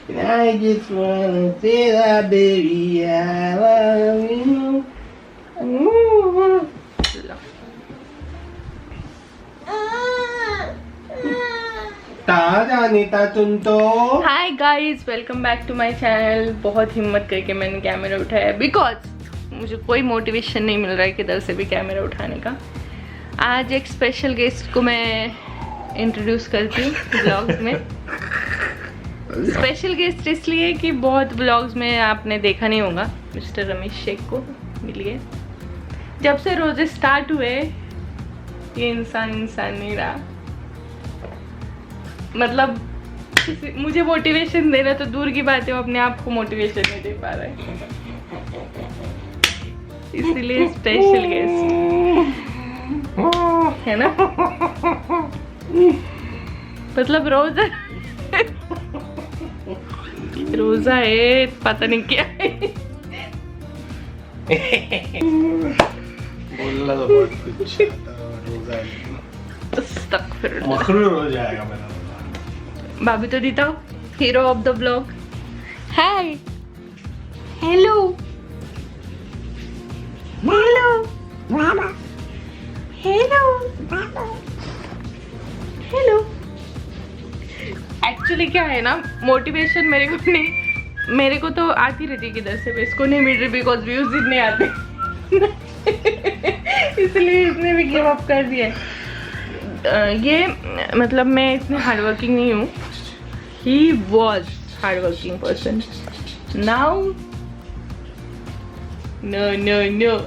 I just wanna say that baby I love you. Anita तुम तो। Hi guys, welcome back to my channel. बहुत हिम्मत करके मैंने कैमरा उठाया बिकॉज मुझे कोई मोटिवेशन नहीं मिल रहा है किधर से भी कैमरा उठाने का। आज एक स्पेशल गेस्ट को मैं इंट्रोड्यूस करती हूँ ब्लॉग्स में। स्पेशल गेस्ट इसलिए कि बहुत ब्लॉग्स में आपने देखा नहीं होगा, मिस्टर रमेश शेख को मिलिए। जब से रोजे स्टार्ट हुए ये इंसान नहीं रहा। मतलब मुझे मोटिवेशन दे रहा तो दूर की बात है, वो अपने आप को मोटिवेशन नहीं दे पा रहा है, इसीलिए स्पेशल गेस्ट है ना। मतलब रोजा है, पता नहीं क्या है। बोलना तो बहुत कुछ रोजा है, मखरूर हो जाएगा मेरा। बाबू तो दीता hero of the blog. Hi, hello hello hello hello. Actually क्या है ना, मोटिवेशन मेरे को तो आती रहती किधर से, मैं इसको नहीं मिल रही बिकॉज व्यूज इतने आते इसलिए इसने भी गिव अप कर दिया। ये मतलब मैं इतने हार्डवर्किंग नहीं हूँ। He was hardworking person, now no no no.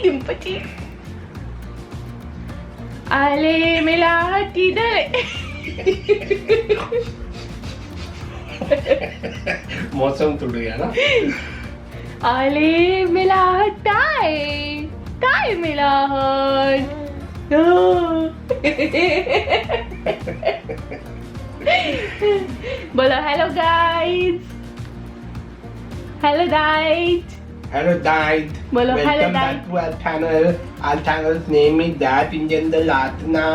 डिम्पटी आले मिला हटी दे। मौसम टूट गया ना। आले मिला हटाए काय मिला हट। बोलो hello guys, hello guys, hello guys, बोलो hello welcome guys. back to our channel. Our channel's name is That Indian the Latna.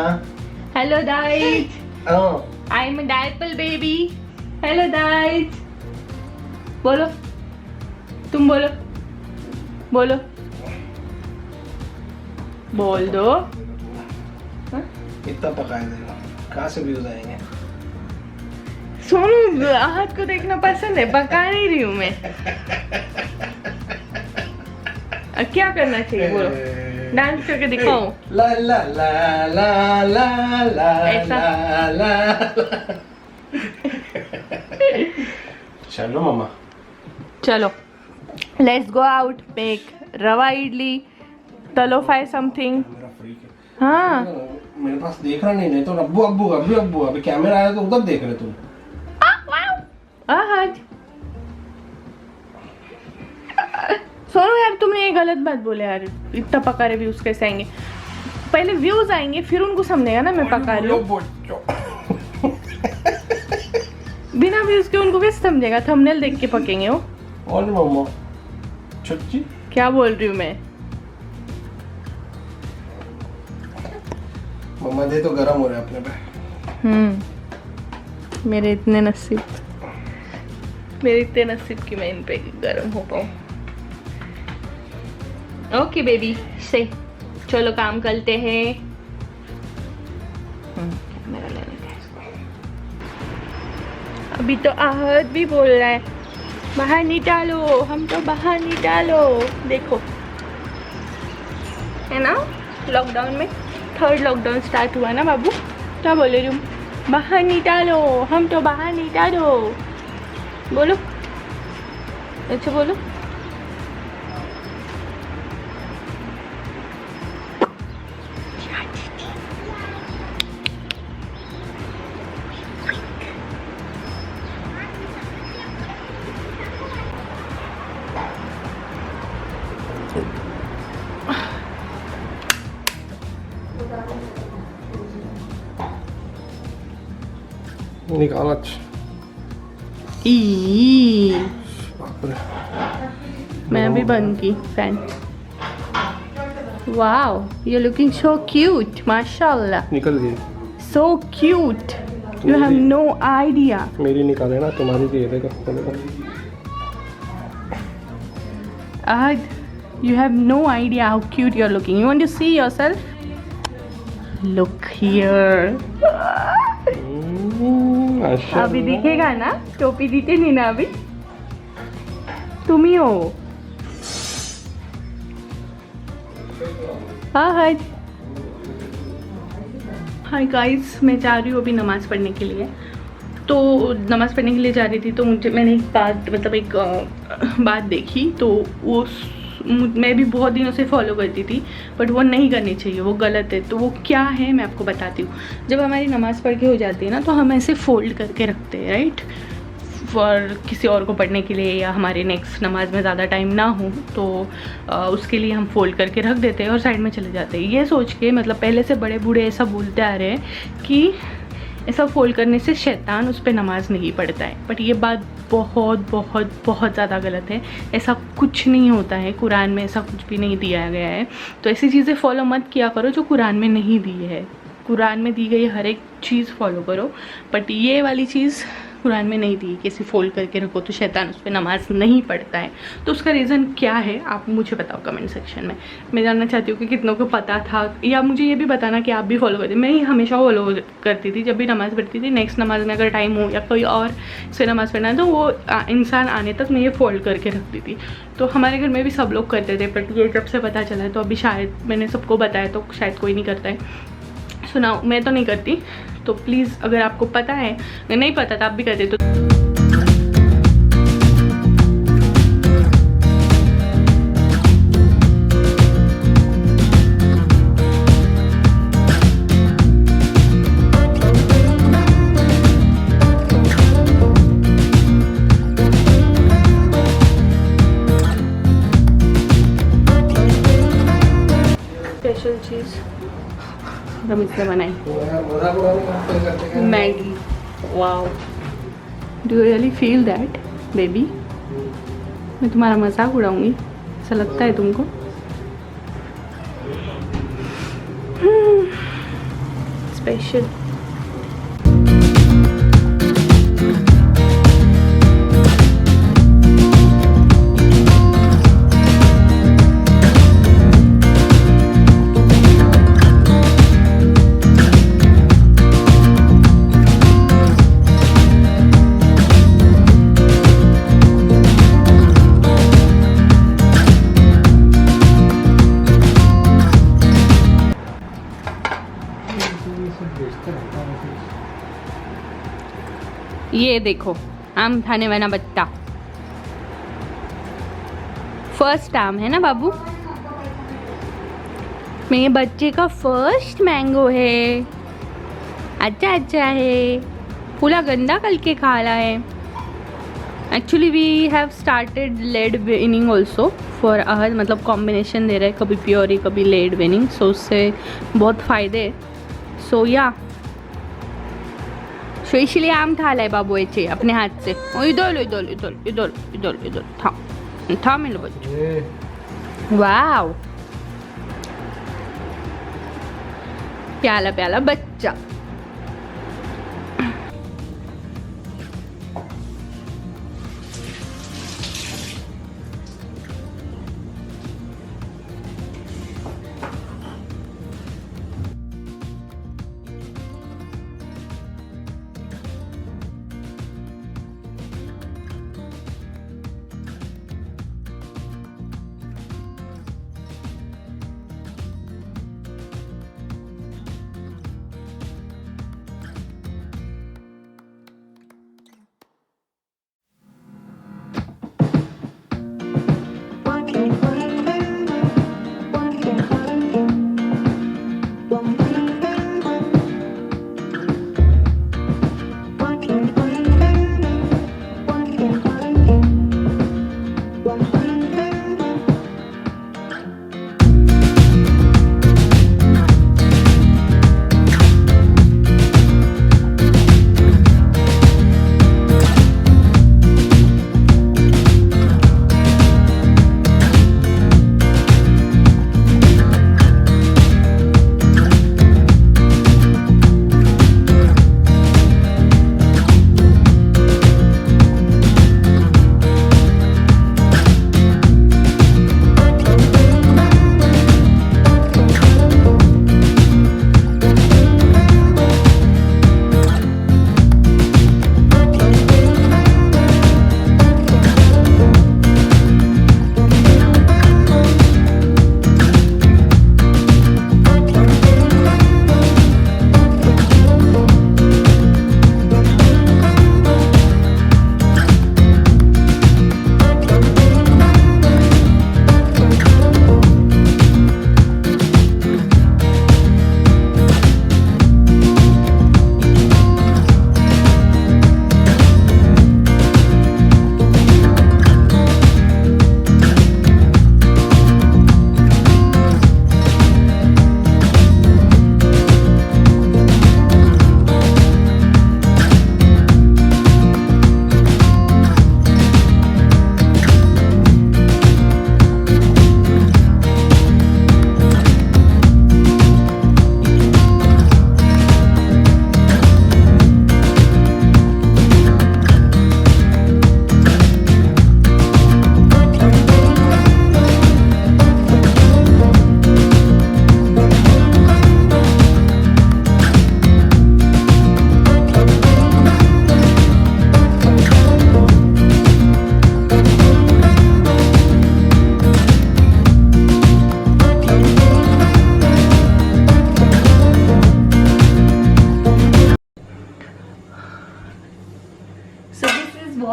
Hello guys, Oh, I am dipole baby. Hello guys, बोलो तुम बोलो बोलो बोल दो। हाँ? इतना पकाया देगा, कहाँ से व्यूज आएंगे? सोनू आहत को देखना पसंद है, पका नहीं रही हूँ मैं। अब क्या करना चाहिए बोलो, डांस करके दिखाओ। ला ला ला ला ला ला ऐसा? ला ला। चलो मम्मा, चलो लेट्स गो आउट, मेक रवा इडली, तलो फ्राई समथिंग। मेरा फ्रीक है। हाँ मेरे पास देख रहा नहीं तो अब्बू अब्बू अब्बू अब्बू, अभी कैमरा आया तो उधर देख रहे तुम। आहत सोनू यार, तुमने ये गलत बात बोले यार। इतना पका रहे व्यूज कैसे आएंगे? पहले व्यूज आएंगे फिर उनको समझेगा ना मैं पका रही हूँ। बिना व्यूज के उनको कैसे समझेगा? थंबनेल देख के पकेंगे वो। और मम्मा छुच्ची क्या बोल रही हूँ मैं? मम्मा दे तो गरम हो रहा है अपने पे। मेरे इतने नसीब कि मैं इन पे गर्म हो पाऊँ। ओके बेबी से चलो काम करते हैं। कैमरा लेने का। अभी तो आहत भी बोल रहा है बाहर नहीं डालो, हम तो बाहर नहीं डालो। देखो है ना, लॉकडाउन में 3rd लॉकडाउन स्टार्ट हुआ ना बाबू, क्या बोल रही हूँ? बाहर नहीं डालो, हम तो बाहर नहीं डालो। बोलो अच्छा बोलो। निकाला। मैं भी बन की fan. Wow, you looking so cute, माशाल्लाह। निकल गई। so cute. You have no idea. मेरी निकाले ना, तुम्हारी भी है, देखो। Ahad, you have no idea how cute you're looking. You want to see yourself? Look here. अभी दिखेगा ना? टोपी दिखे नहीं ना अभी? तुम ही हो। हाय गाइस, मैं जा रही हूँ अभी नमाज़ पढ़ने के लिए। तो नमाज़ पढ़ने के लिए जा रही थी तो मैंने एक बात बात देखी, तो वो मैं भी बहुत दिनों से फॉलो करती थी, बट वो नहीं करनी चाहिए, वो गलत है। तो वो क्या है मैं आपको बताती हूँ। जब हमारी नमाज़ पढ़ के हो जाती है ना, तो हम ऐसे फोल्ड करके रखते हैं, राइट, फॉर किसी और को पढ़ने के लिए, या हमारे नेक्स्ट नमाज में ज़्यादा टाइम ना हो तो उसके लिए हम फोल्ड करके रख देते हैं और साइड में चले जाते हैं, ये सोच के, मतलब पहले से बड़े बूढ़े ऐसा बोलते आ रहे हैं कि ऐसा फोल्ड करने से शैतान उस पर नमाज नहीं पढ़ता है। बट ये बात बहुत बहुत बहुत ज़्यादा गलत है। ऐसा कुछ नहीं होता है, कुरान में ऐसा कुछ भी नहीं दिया गया है। तो ऐसी चीज़ें फॉलो मत किया करो जो कुरान में नहीं दी है। कुरान में दी गई हर एक चीज़ फॉलो करो, बट ये वाली चीज़ कुरान में नहीं दी कि ऐसे फोल्ड करके रखो तो शैतान उस पर नमाज नहीं पढ़ता है। तो उसका रीज़न क्या है आप मुझे बताओ कमेंट सेक्शन में। मैं जानना चाहती हूँ कि कितनों को पता था, या मुझे ये भी बताना कि आप भी फॉलो करते। मैं ही हमेशा फॉलो करती थी, जब भी नमाज़ पढ़ती थी, नेक्स्ट नमाज में अगर टाइम हो या कोई और से नमाज़ पढ़ना है तो वो इंसान आने तक मैं ये फोल्ड करके रखती थी। तो हमारे घर में भी सब लोग करते थे, बट ये जब से पता चला है तो अभी शायद मैंने सबको बताया तो शायद कोई नहीं करता है। सुनाओ, मैं तो नहीं करती। तो प्लीज़ अगर आपको पता है, अगर नहीं पता तो आप भी करते तो स्पेशल चीज़ रमित ने बनाई, Maggi. Wow, do you really feel that baby? मैं तुम्हारा मजाक उड़ाऊंगी, ऐसा लगता है तुमको? स्पेशल। ये देखो, आम खाने वाला बच्चा, फर्स्ट आम है ना बाबू? मेरे बच्चे का फर्स्ट मैंगो है। अच्छा अच्छा है, पूरा गंदा करके खा रहा है। Actually we have started lead winning also for Ahad, मतलब कॉम्बिनेशन दे रहे हैं, कभी प्योरी कभी लेड विनिंग, सो उससे बहुत फ़ायदे। सो या सो इसलिए आम खा लाए बाबू ऐसे अपने हाथ से। इधर इधर इधर इधर इधर इधर था था मेरे बच्चे। वाव, प्याला प्याला बच्चा।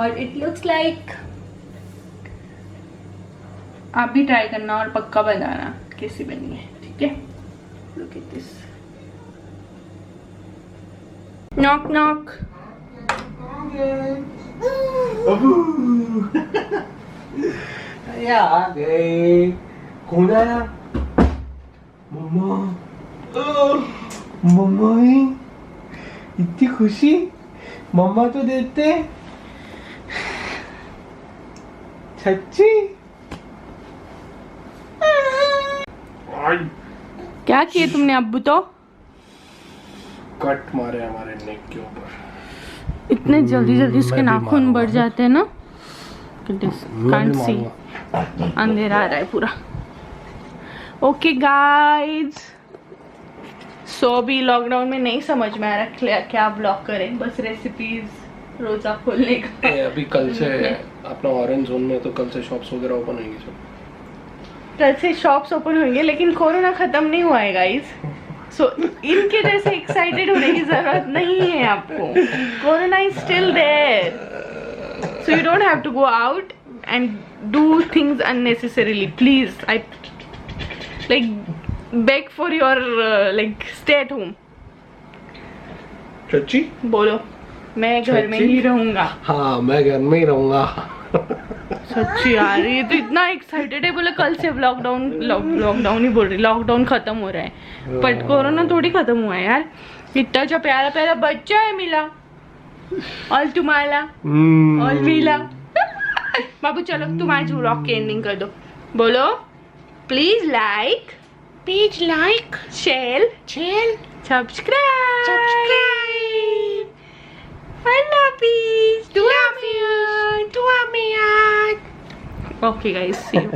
और इट लुक्स लाइक। आप भी ट्राई करना और पक्का बताना कैसी बनी है, ठीक है? Look at this. Knock knock. आ गए। कौन आया? मम्मा। मम्मा ही इतनी खुशी। मम्मा तो देते। सच्ची? क्या किए तुमने अब्बू? तो कट मारे हमारे नेक के ऊपर। इतने जल्दी जल्दी उसके मैं भी नाखून बढ़ मारूंगा। जाते हैं ना। मैं कांट भी सी, मारूंगा। अंधेरा आ रहा है पूरा। ओके गाइज, सो भी लॉकडाउन में नहीं समझ में आ रहा क्या ब्लॉग करें, बस रेसिपीज रोजा खोलने का। अभी कल से अपना ऑरेंज जोन में तो कल से शॉप्स वगैरह ओपन होंगी सब। कल से शॉप्स ओपन होंगे, लेकिन कोरोना खत्म नहीं हुआ है गाइज। सो इनके जैसे एक्साइटेड होने की जरूरत नहीं है आपको। Corona is still there, so you don't have to go out and do things unnecessarily. Please I like beg for your like stay at home. सच्ची? बोलो, मैं घर में सच्ची? ही रहूंगा। हाँ, मैं घर में ही रहूंगा। सच्ची यार, ये तो इतना एक्साइटेड है। बोले कल से लॉकडाउन ही बोल रही, लॉकडाउन खत्म हो रहा है, बट कोरोना थोड़ी खत्म हुआ है यार। इतना जो प्यारा प्यारा बच्चा है मिला, और तुम्हारा और मिला। बाबू चलो तुम आज व्लॉग की एंडिंग कर दो। बोलो, please like share subscribe. I love you. Okay guys, see you.